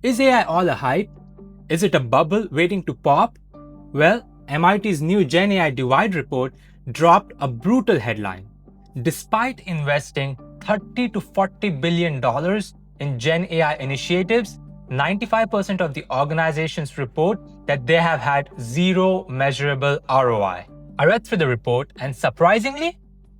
Is AI all a hype? Is it a bubble waiting to pop? Well, MIT's new GenAI Divide report dropped a brutal headline. Despite investing $30 to $40 billion in GenAI initiatives, 95% of the organizations report that they have had zero measurable ROI. I read through the report, and surprisingly,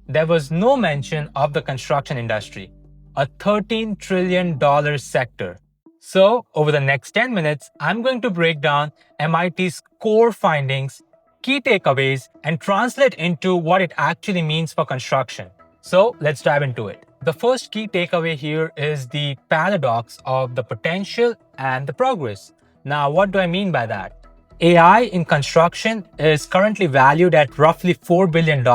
there was no mention of the construction industry, a $13 trillion sector. So, over the next 10 minutes, I'm going to break down MIT's core findings, key takeaways, and translate into what it actually means for construction. So, let's dive into it. The first key takeaway here is the paradox of the potential and the progress. Now, what do I mean by that? AI in construction is currently valued at roughly $4 billion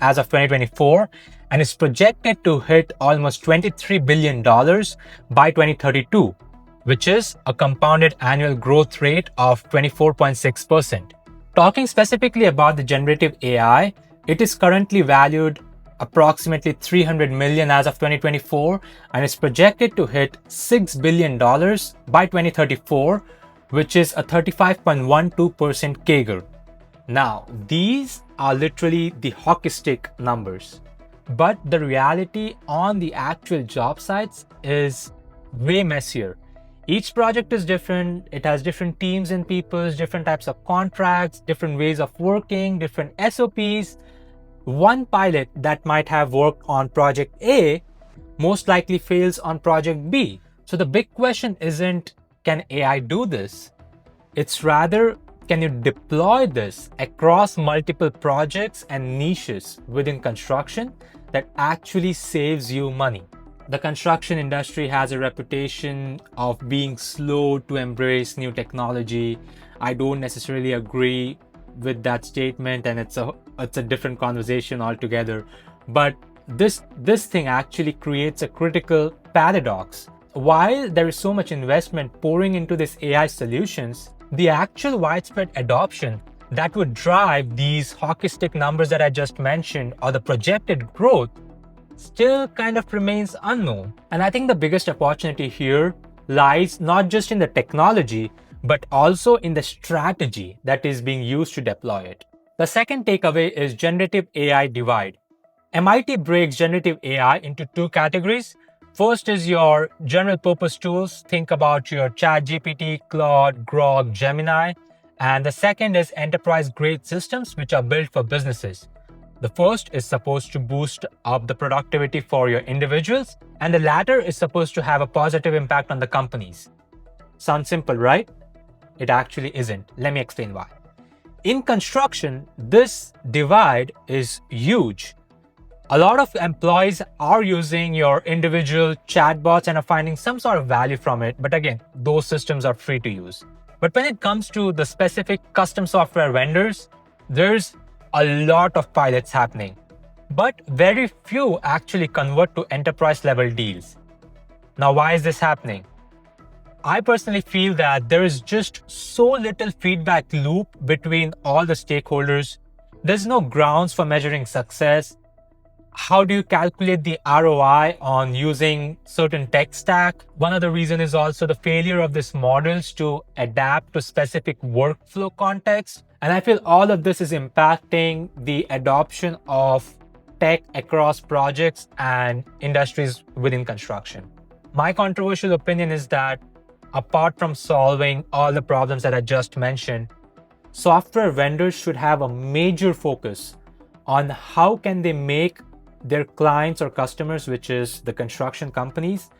as of 2024 and is projected to hit almost $23 billion by 2032, which is a compounded annual growth rate of 24.6%. Talking specifically about the generative AI, it is currently valued approximately $300 million as of 2024 and is projected to hit $6 billion by 2034, which is a 35.12% CAGR. Now, these are literally the hockey stick numbers, but the reality on the actual job sites is way messier. Each project is different. It has different teams and people, different types of contracts, different ways of working, different SOPs. One pilot that might have worked on project A most likely fails on project B. So the big question isn't, can AI do this? It's rather, can you deploy this across multiple projects and niches within construction that actually saves you money? The construction industry has a reputation of being slow to embrace new technology. I don't necessarily agree with that statement, and it's a different conversation altogether. But this thing actually creates a critical paradox. While there is so much investment pouring into this AI solutions, the actual widespread adoption that would drive these hockey stick numbers that I just mentioned, or the projected growth, still kind of remains unknown. And I think the biggest opportunity here lies not just in the technology, but also in the strategy that is being used to deploy it. The second takeaway is generative AI divide. MIT breaks generative AI into two categories. First is your general purpose tools. Think about your ChatGPT, Claude, Grok, Gemini. And the second is enterprise grade systems, which are built for businesses. The first is supposed to boost up the productivity for your individuals, and the latter is supposed to have a positive impact on the companies. Sounds simple, right? It actually isn't. Let me explain why. In construction, this divide is huge. A lot of employees are using your individual chatbots and are finding some sort of value from it. But again, those systems are free to use. But when it comes to the specific custom software vendors, there's a lot of pilots happening, but very few actually convert to enterprise level deals. Now, why is this happening? I personally feel that there is just so little feedback loop between all the stakeholders. There's no grounds for measuring success. How do you calculate the ROI on using certain tech stack? One other reason is also the failure of these models to adapt to specific workflow context. And I feel all of this is impacting the adoption of tech across projects and industries within construction. My controversial opinion is that apart from solving all the problems that I just mentioned, software vendors should have a major focus on how can they make their clients or customers, which is the construction companies,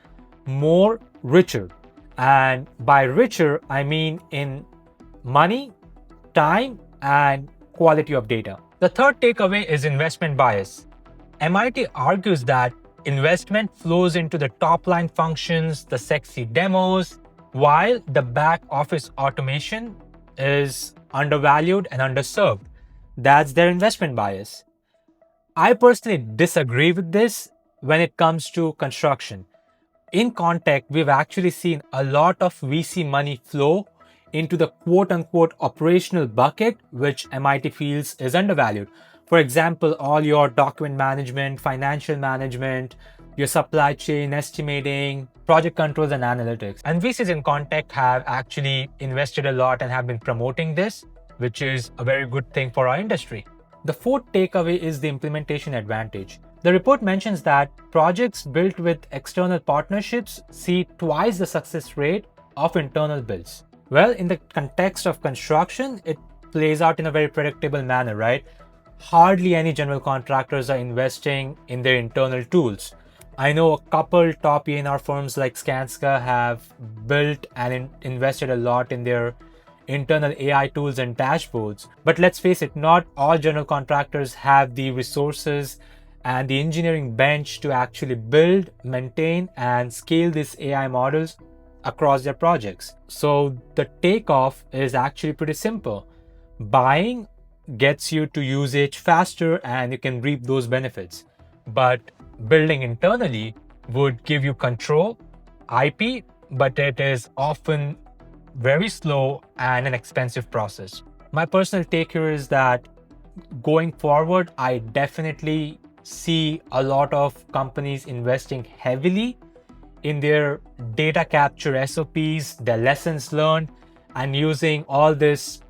more richer. And by richer, I mean in money, time, and quality of data. The third takeaway is investment bias. MIT argues that investment flows into the top line functions, the sexy demos, while the back office automation is undervalued and underserved. That's their investment bias. I personally disagree with this when it comes to construction. In context, we've actually seen a lot of VC money flow into the quote-unquote operational bucket, which MIT feels is undervalued. For example, all your document management, financial management, your supply chain estimating, project controls and analytics. And VCs in Contact have actually invested a lot and have been promoting this, which is a very good thing for our industry. The fourth takeaway is the implementation advantage. The report mentions that projects built with external partnerships see twice the success rate of internal builds. Well, in the context of construction, it plays out in a very predictable manner, right? Hardly any general contractors are investing in their internal tools. I know a couple top E&R firms like Skanska have built and invested a lot in their internal AI tools and dashboards. But let's face it, not all general contractors have the resources and the engineering bench to actually build, maintain, and scale these AI models across their projects. So the takeoff is actually pretty simple. Buying gets you to usage faster and you can reap those benefits. But building internally would give you control, IP, but it is often very slow and an expensive process. My personal take here is that going forward, I definitely see a lot of companies investing heavily in their data capture SOPs, their lessons learned, and using all this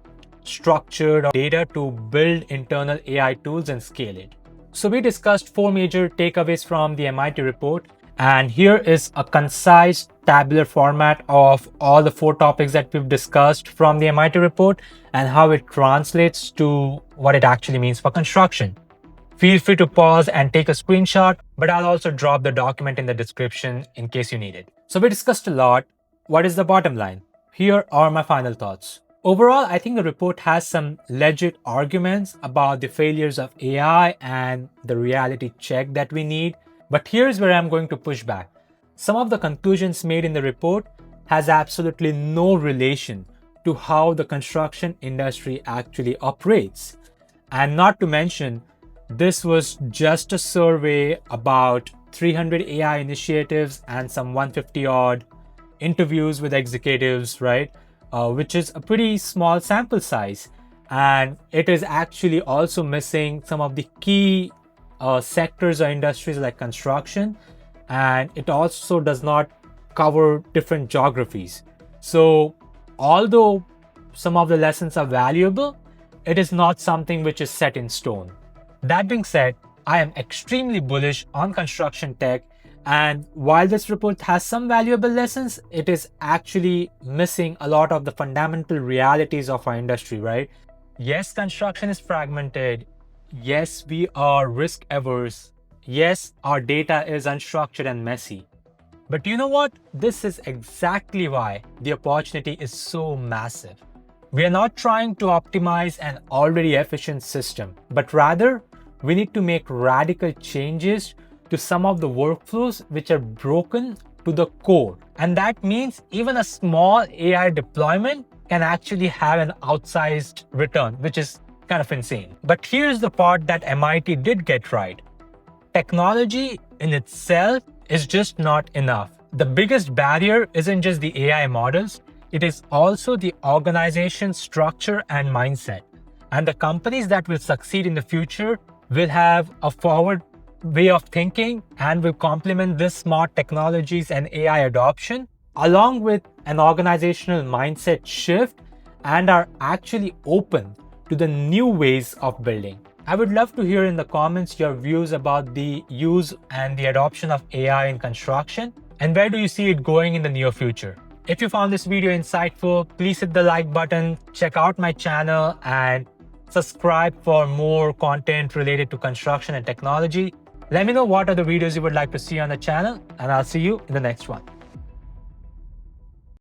structured data to build internal AI tools and scale it. So we discussed 4 major takeaways from the MIT report, and here is a concise tabular format of all the 4 topics that we've discussed from the MIT report and how it translates to what it actually means for construction. Feel free to pause and take a screenshot, but I'll also drop the document in the description in case you need it. So we discussed a lot. What is the bottom line? Here are my final thoughts. Overall, I think the report has some legit arguments about the failures of AI and the reality check that we need. But here's where I'm going to push back. Some of the conclusions made in the report has absolutely no relation to how the construction industry actually operates. And not to mention, this was just a survey about 300 AI initiatives and some 150 odd interviews with executives, right? Which is a pretty small sample size. And it is actually also missing some of the key sectors or industries like construction. And it also does not cover different geographies. So although some of the lessons are valuable, it is not something which is set in stone. That being said, I am extremely bullish on construction tech, and while this report has some valuable lessons, it is actually missing a lot of the fundamental realities of our industry, right? Yes, construction is fragmented. Yes, we are risk averse. Yes, our data is unstructured and messy. But you know what? This is exactly why the opportunity is so massive. We are not trying to optimize an already efficient system, but rather we need to make radical changes to some of the workflows which are broken to the core. And that means even a small AI deployment can actually have an outsized return, which is kind of insane. But here's the part that MIT did get right. Technology in itself is just not enough. The biggest barrier isn't just the AI models, it is also the organization structure and mindset. And the companies that will succeed in the future will have a forward way of thinking and will complement this smart technologies and AI adoption along with an organizational mindset shift and are actually open to the new ways of building. I would love to hear in the comments your views about the use and the adoption of AI in construction, and where do you see it going in the near future. If you found this video insightful, please hit the like button, check out my channel, and subscribe for more content related to construction and technology. Let me know what other videos you would like to see on the channel, and I'll see you in the next one.